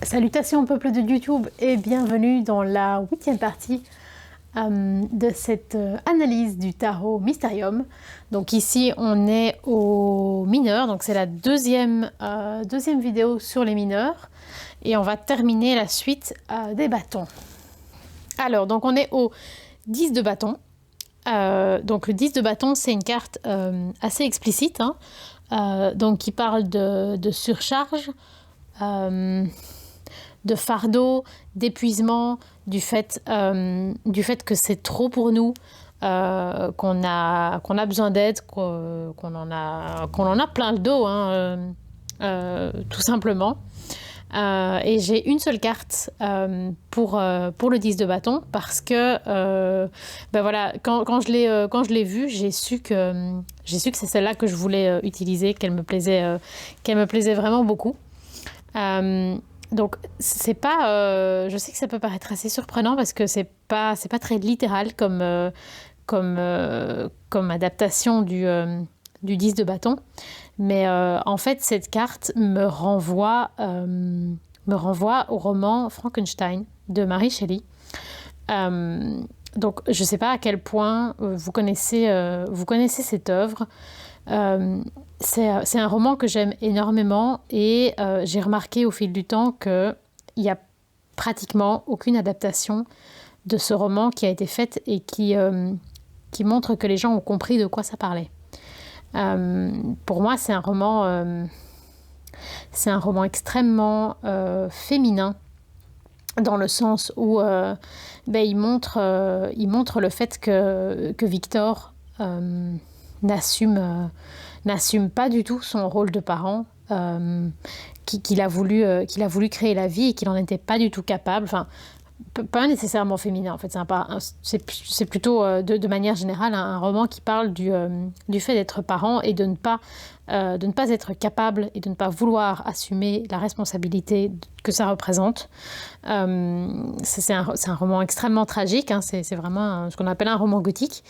Salutations peuple de YouTube et bienvenue dans la 8e partie de cette analyse du tarot Mysterium. Donc ici on est aux mineurs, donc c'est la deuxième vidéo sur les mineurs et on va terminer la suite des bâtons. Alors donc on est au 10 de bâton. Donc le 10 de bâton c'est une carte assez explicite, donc qui parle de surcharge, de fardeau, d'épuisement, du fait que c'est trop pour nous, qu'on a besoin d'aide, qu'on en a plein le dos, tout simplement. Et j'ai une seule carte pour le 10 de bâton parce que voilà, quand je l'ai vue, j'ai su que c'est celle-là que je voulais utiliser, qu'elle me plaisait vraiment beaucoup. Donc c'est pas, je sais que ça peut paraître assez surprenant parce que c'est pas très littéral comme adaptation du 10 de bâton, mais en fait cette carte me renvoie au roman Frankenstein de Mary Shelley. Donc je sais pas à quel point vous connaissez cette œuvre. C'est un roman que j'aime énormément et j'ai remarqué au fil du temps qu'il n'y a pratiquement aucune adaptation de ce roman qui a été faite et qui montre que les gens ont compris de quoi ça parlait. Pour moi, c'est un roman extrêmement féminin, dans le sens où il montre le fait que Victor n'assume pas du tout son rôle de parent, qu'il a voulu créer la vie et qu'il n'en était pas du tout capable. Enfin, pas nécessairement féminin, en fait. C'est plutôt, de manière générale, un roman qui parle du fait d'être parent et de ne pas être capable et de ne pas vouloir assumer la responsabilité que ça représente. C'est un roman extrêmement tragique, c'est vraiment ce qu'on appelle un roman gothique.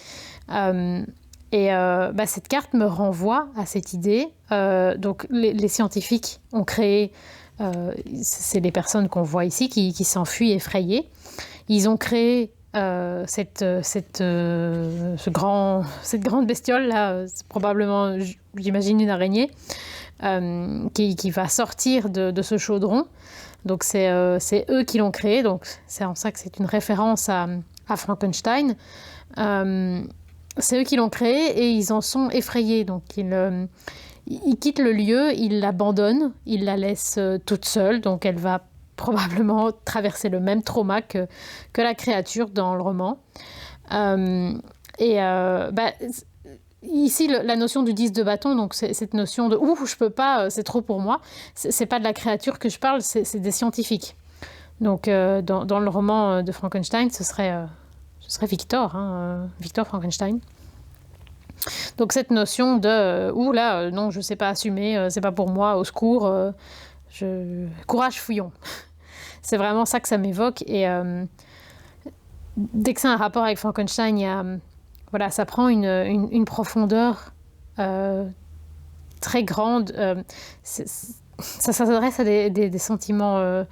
Cette carte me renvoie à cette idée. Donc les scientifiques ont créé, c'est les personnes qu'on voit ici qui s'enfuient effrayées. Ils ont créé cette grande bestiole là, c'est probablement, j'imagine, une araignée qui va sortir de ce chaudron. Donc c'est eux qui l'ont créé. Donc c'est en ça que c'est une référence à Frankenstein. C'est eux qui l'ont créé et ils en sont effrayés. Donc ils quittent le lieu, ils l'abandonnent, ils la laissent toute seule. Donc elle va probablement traverser le même trauma que la créature dans le roman. Ici, la notion du 10 de bâton, donc c'est cette notion de « ouh, je peux pas, c'est trop pour moi », c'est pas de la créature que je parle, c'est des scientifiques. Donc dans le roman de Frankenstein, ce serait Victor, Victor Frankenstein. Donc cette notion de ouh là, non, je sais pas assumer, c'est pas pour moi, au secours, courage, fouillons. C'est vraiment ça que ça m'évoque. Et dès que c'est un rapport avec Frankenstein, ça prend une profondeur très grande. Ça s'adresse à des sentiments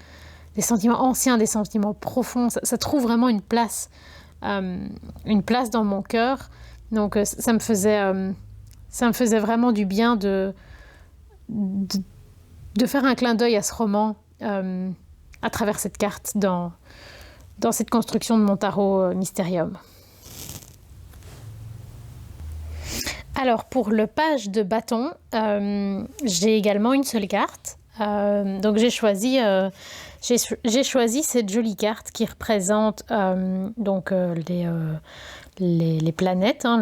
anciens, des sentiments profonds. Ça trouve vraiment une place dans mon cœur. Donc ça me faisait vraiment du bien de faire un clin d'œil à ce roman à travers cette carte dans cette construction de mon tarot Mysterium. Alors pour le page de bâton, j'ai également une seule carte. Donc j'ai choisi cette jolie carte qui représente les planètes, on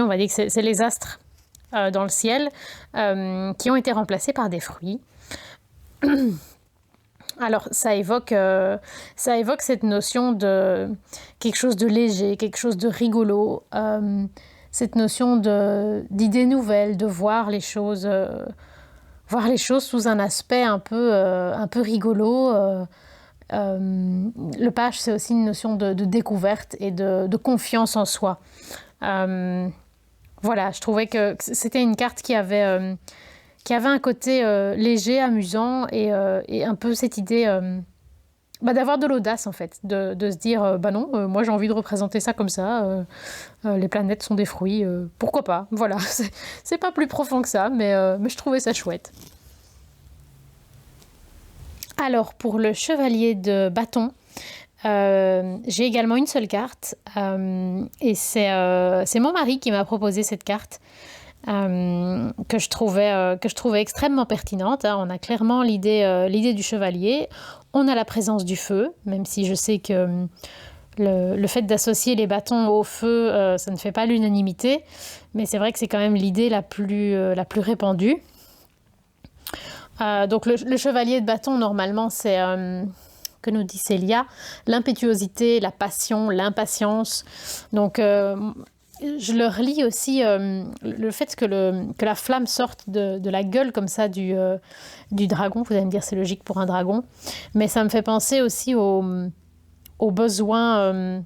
va dire que c'est les astres dans le ciel qui ont été remplacés par des fruits. Alors ça évoque cette notion de quelque chose de léger, quelque chose de rigolo, cette notion d'idées nouvelles, de voir les choses sous un aspect un peu rigolo. Le page, c'est aussi une notion de découverte et de confiance en soi. Je trouvais que c'était une carte qui avait qui avait un côté léger, amusant et un peu cette idée d'avoir de l'audace en fait, de se dire bah non, moi j'ai envie de représenter ça comme ça, les planètes sont des fruits, pourquoi pas, voilà, c'est pas plus profond que ça, mais je trouvais ça chouette. Alors pour le chevalier de bâton, j'ai également une seule carte et c'est mon mari qui m'a proposé cette carte que je trouvais extrêmement pertinente, hein. On a clairement l'idée du chevalier, on a la présence du feu, même si je sais que le fait d'associer les bâtons au feu, ça ne fait pas l'unanimité, mais c'est vrai que c'est quand même l'idée la plus répandue. Donc le chevalier de bâton, normalement, c'est, que nous dit Célia, l'impétuosité, la passion, l'impatience. Donc je le relis aussi, le fait que la flamme sorte de la gueule comme ça du dragon. Vous allez me dire c'est logique pour un dragon, mais ça me fait penser aussi au besoin,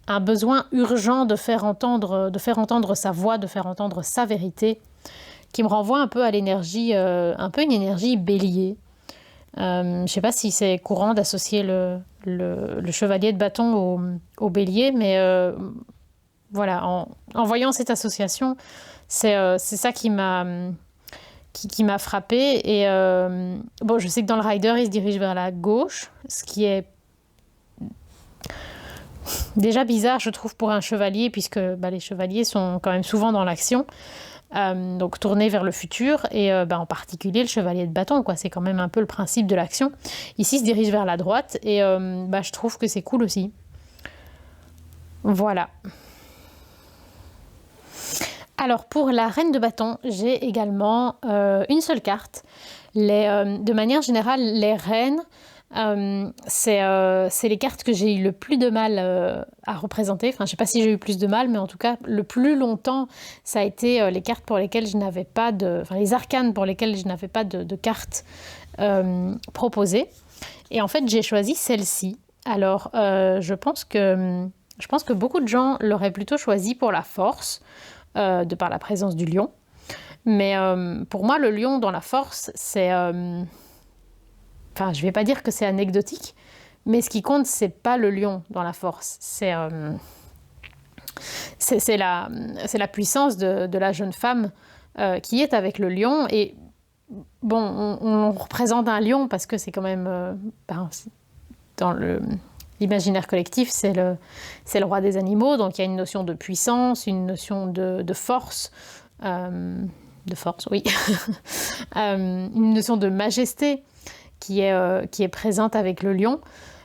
un besoin urgent de faire entendre sa voix, de faire entendre sa vérité, qui me renvoie un peu à l'énergie, un peu une énergie bélier. Je ne sais pas si c'est courant d'associer le chevalier de bâton au bélier, mais voilà, en voyant cette association, c'est ça qui m'a frappée. Et bon, je sais que dans le rider, il se dirige vers la gauche, ce qui est déjà bizarre, je trouve, pour un chevalier, puisque les chevaliers sont quand même souvent dans l'action. Donc tourner vers le futur et en particulier le chevalier de bâton, quoi. C'est quand même un peu le principe de l'action. Ici, il se dirige vers la droite et je trouve que c'est cool aussi. Voilà. Alors pour la reine de bâton, j'ai également une seule carte. De manière générale, les reines, c'est les cartes que j'ai eu le plus de mal à représenter. Enfin, je ne sais pas si j'ai eu plus de mal, mais en tout cas, le plus longtemps, ça a été les cartes pour lesquelles je n'avais pas les arcanes pour lesquelles je n'avais pas de cartes proposées. Et en fait, j'ai choisi celle-ci. Alors, je pense que beaucoup de gens l'auraient plutôt choisi pour la force, de par la présence du lion. Mais pour moi, le lion dans la force, c'est... Enfin, je ne vais pas dire que c'est anecdotique, mais ce qui compte, c'est pas le lion dans la force. C'est la puissance de la jeune femme qui est avec le lion. Et bon, on représente un lion parce que c'est quand même... dans l'imaginaire collectif, c'est le roi des animaux. Donc il y a une notion de puissance, une notion de force. De force, oui. Une notion de majesté qui est présente avec le lion,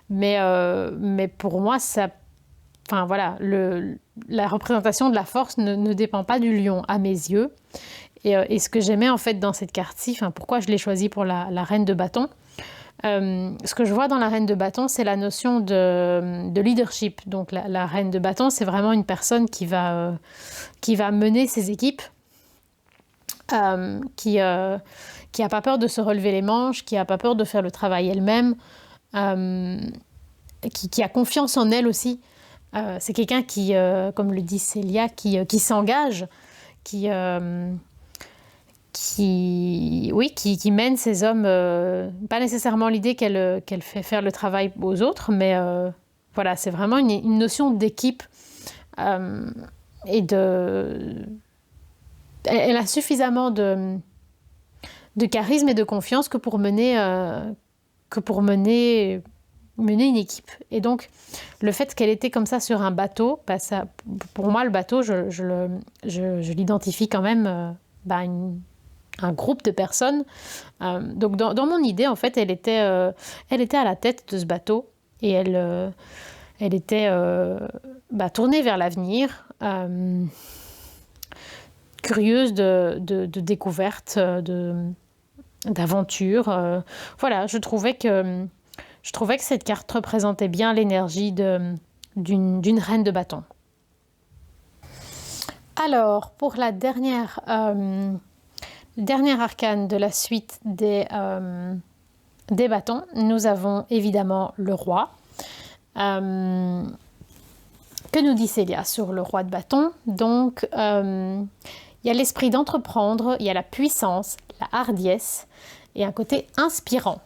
mais pour moi, la représentation de la force ne dépend pas du lion à mes yeux. Et ce que j'aimais en fait dans cette carte-ci, pourquoi je l'ai choisie pour la reine de bâton, ce que je vois dans la reine de bâton, c'est la notion de leadership. Donc la reine de bâton, c'est vraiment une personne qui va mener ses équipes, qui n'a pas peur de se relever les manches, qui n'a pas peur de faire le travail elle-même, qui a confiance en elle aussi. C'est quelqu'un qui, comme le dit Célia, qui s'engage, qui mène ses hommes, pas nécessairement l'idée qu'elle fait faire le travail aux autres, mais voilà, c'est vraiment une notion d'équipe et elle a suffisamment de charisme et de confiance que pour mener une équipe. Et donc, le fait qu'elle était comme ça sur un bateau, pour moi, le bateau, je l'identifie quand même un groupe de personnes. Donc, dans mon idée, en fait, elle était à la tête de ce bateau et elle était tournée vers l'avenir, curieuse de découvertes, d'aventures. Voilà, je trouvais que cette carte représentait bien l'énergie d'une reine de bâton. Alors, pour la dernière arcane de la suite des bâtons, nous avons évidemment le roi. Que nous dit Célia sur le roi de bâton? Donc, Il y a l'esprit d'entreprendre, il y a la puissance, la hardiesse et un côté inspirant.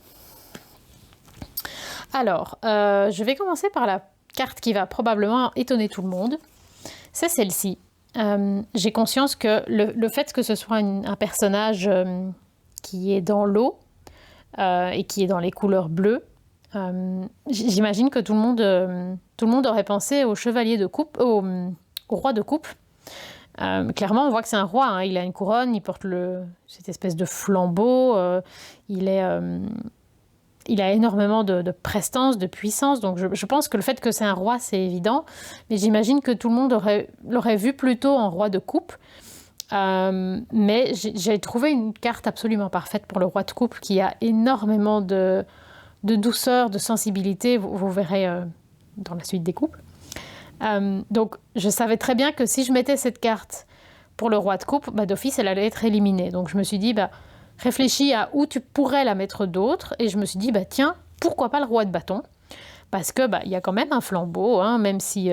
Alors, je vais commencer par la carte qui va probablement étonner tout le monde. C'est celle-ci. J'ai conscience que le fait que ce soit un personnage qui est dans l'eau et qui est dans les couleurs bleues, j'imagine que tout le monde aurait pensé au chevalier de coupe, au roi de coupe. Clairement, on voit que c'est un roi, hein. Il a une couronne, il porte cette espèce de flambeau, il a énormément de prestance, de puissance, donc je pense que le fait que c'est un roi, c'est évident, mais j'imagine que tout le monde l'aurait vu plutôt en roi de coupe. Mais j'ai trouvé une carte absolument parfaite pour le roi de coupe qui a énormément de douceur, de sensibilité, vous verrez dans la suite des coupes. Donc je savais très bien que si je mettais cette carte pour le roi de coupe, d'office elle allait être éliminée. Donc je me suis dit, réfléchis à où tu pourrais la mettre d'autre. Et je me suis dit, tiens, pourquoi pas le roi de bâton? Parce que il y a quand même un flambeau, hein, même si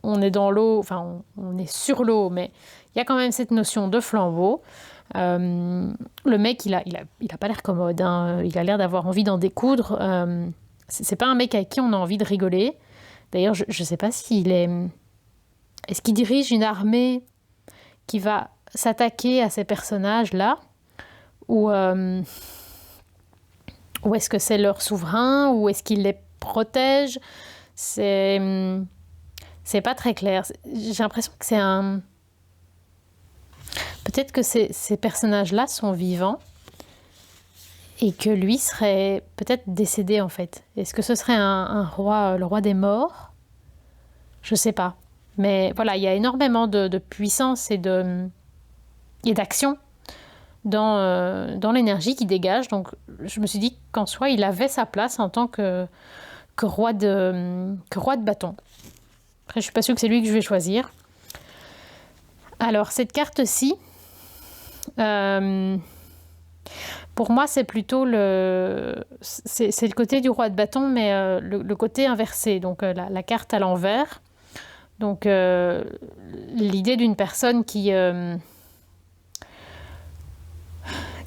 on est dans l'eau, enfin on est sur l'eau, mais il y a quand même cette notion de flambeau. Le mec, il a pas l'air commode, hein. Il a l'air d'avoir envie d'en découdre. C'est pas un mec avec qui on a envie de rigoler. D'ailleurs, je ne sais pas s'il est... Est-ce qu'il dirige une armée qui va s'attaquer à ces personnages-là? Ou est-ce que c'est leur souverain? Ou est-ce qu'il les protège? C'est pas très clair. J'ai l'impression que c'est un... Peut-être que ces personnages-là sont vivants et que lui serait peut-être décédé en fait. Est-ce que ce serait un roi, le roi des morts? Je sais pas. Mais voilà, il y a énormément de puissance et d'action dans l'énergie qu'il dégage. Donc je me suis dit qu'en soi, il avait sa place en tant que roi de bâton. Après, je suis pas sûre que c'est lui que je vais choisir. Alors, cette carte-ci... pour moi, c'est plutôt c'est le côté du roi de bâton, mais le côté inversé, donc la carte à l'envers. Donc, l'idée d'une personne qui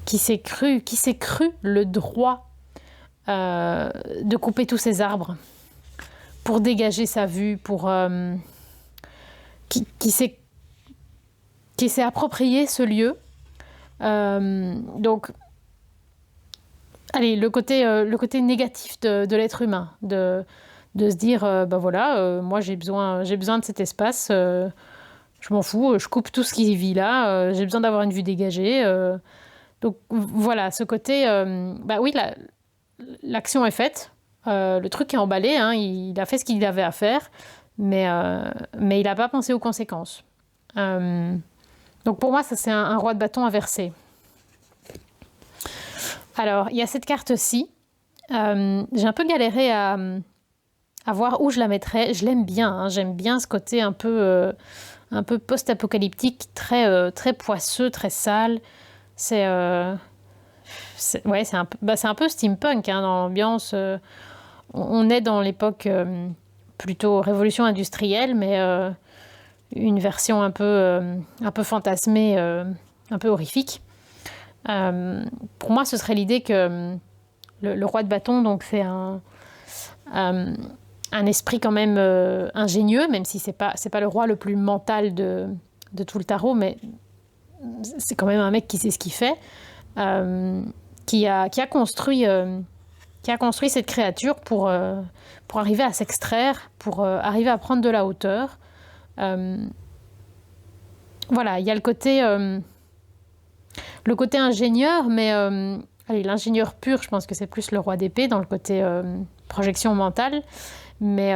s'est cru le droit de couper tous ces arbres pour dégager sa vue, qui s'est approprié ce lieu. Donc, allez, le côté négatif de l'être humain, de se dire, moi j'ai besoin de cet espace, je m'en fous, je coupe tout ce qui vit là, j'ai besoin d'avoir une vue dégagée. Donc voilà, ce côté, oui, l'action est faite, le truc est emballé, hein, il a fait ce qu'il avait à faire, mais il n'a pas pensé aux conséquences. Donc pour moi, ça c'est un roi de bâton inversé. Alors, il y a cette carte-ci. J'ai un peu galéré à voir où je la mettrais. Je l'aime bien, hein. J'aime bien ce côté un peu post-apocalyptique, très poisseux, très sale. C'est un peu steampunk, hein, dans l'ambiance. On est dans l'époque plutôt révolution industrielle, mais une version un peu fantasmée, un peu horrifique. Pour moi, ce serait l'idée que le roi de bâton, donc c'est un esprit quand même ingénieux, même si c'est pas le roi le plus mental de tout le tarot, mais c'est quand même un mec qui sait ce qu'il fait, qui a construit cette créature pour arriver à s'extraire, pour arriver à prendre de la hauteur. Voilà, il y a le côté ingénieur, mais l'ingénieur pur, je pense que c'est plus le roi d'épée dans le côté projection mentale, mais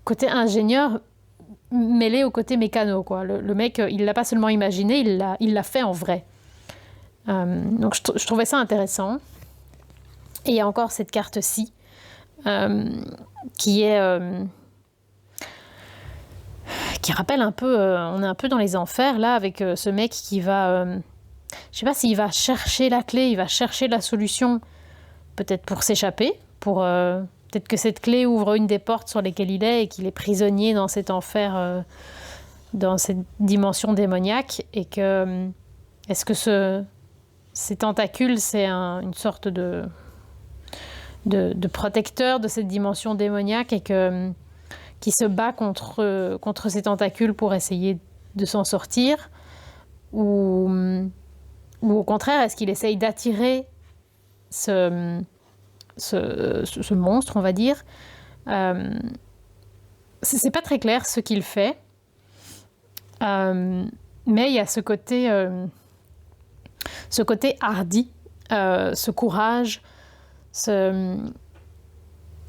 côté ingénieur mêlé au côté mécano, quoi. Le mec, il l'a pas seulement imaginé, il l'a fait en vrai. Donc je trouvais ça intéressant. Et il y a encore cette carte-ci qui rappelle un peu, on est un peu dans les enfers là, avec ce mec qui va, je sais pas s'il va chercher la clé, il va chercher la solution, peut-être pour s'échapper, peut-être que cette clé ouvre une des portes sur lesquelles il est et qu'il est prisonnier dans cet enfer dans cette dimension démoniaque et que est-ce que ces tentacules, c'est une sorte de protecteur de cette dimension démoniaque et qui se bat contre ces tentacules pour essayer de s'en sortir ou au contraire, est-ce qu'il essaye d'attirer ce monstre, on va dire. C'est pas très clair ce qu'il fait, mais il y a ce côté hardi, ce courage,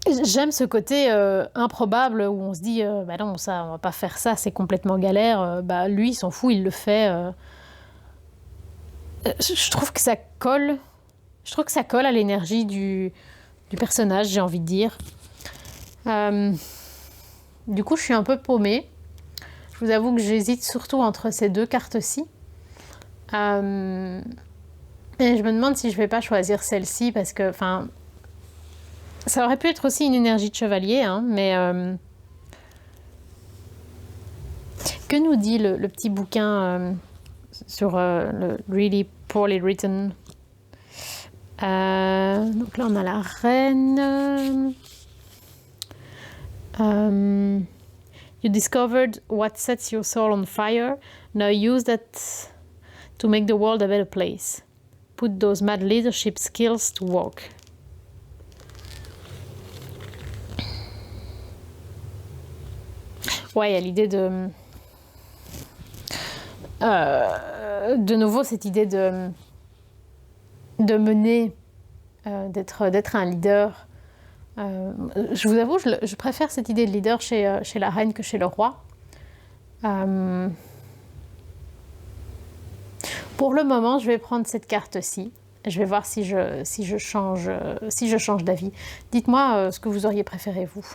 j'aime ce côté improbable où on se dit bah non, ça, on va pas faire ça, c'est complètement galère. Bah lui, il s'en fout, il le fait. Je trouve que ça colle. Je trouve que ça colle à l'énergie du personnage, j'ai envie de dire. Du coup, je suis un peu paumée. Je vous avoue que j'hésite surtout entre ces deux cartes-ci. Et je me demande si je vais pas choisir celle-ci parce que, enfin, ça aurait pu être aussi une énergie de chevalier, hein, mais que nous dit le petit bouquin sur le Really Poorly Written? Donc là, on a la reine. You discovered what sets your soul on fire. Now use that to make the world a better place. Put those mad leadership skills to work. Ouais, il y a l'idée de nouveau, cette idée de mener, d'être un leader. Je vous avoue, je préfère cette idée de leader chez la reine que chez le roi. Pour le moment, je vais prendre cette carte-ci. Je vais voir si je change d'avis. Dites-moi ce que vous auriez préféré, vous.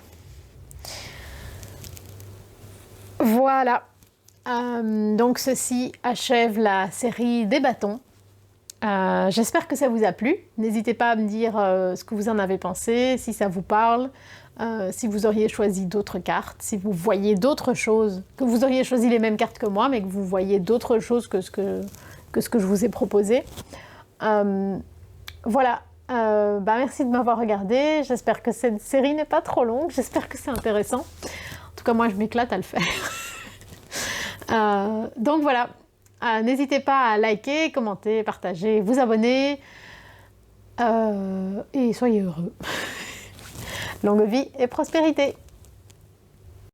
Voilà. Donc, ceci achève la série des bâtons. J'espère que ça vous a plu. N'hésitez pas à me dire ce que vous en avez pensé, si ça vous parle, si vous auriez choisi d'autres cartes, si vous voyez d'autres choses, que vous auriez choisi les mêmes cartes que moi, mais que vous voyez d'autres choses que ce que je vous ai proposé. Voilà. Merci de m'avoir regardé. J'espère que cette série n'est pas trop longue. J'espère que c'est intéressant. En tout cas, moi, je m'éclate à le faire. Donc voilà. N'hésitez pas à liker, commenter, partager, vous abonner et soyez heureux. Longue vie et prospérité.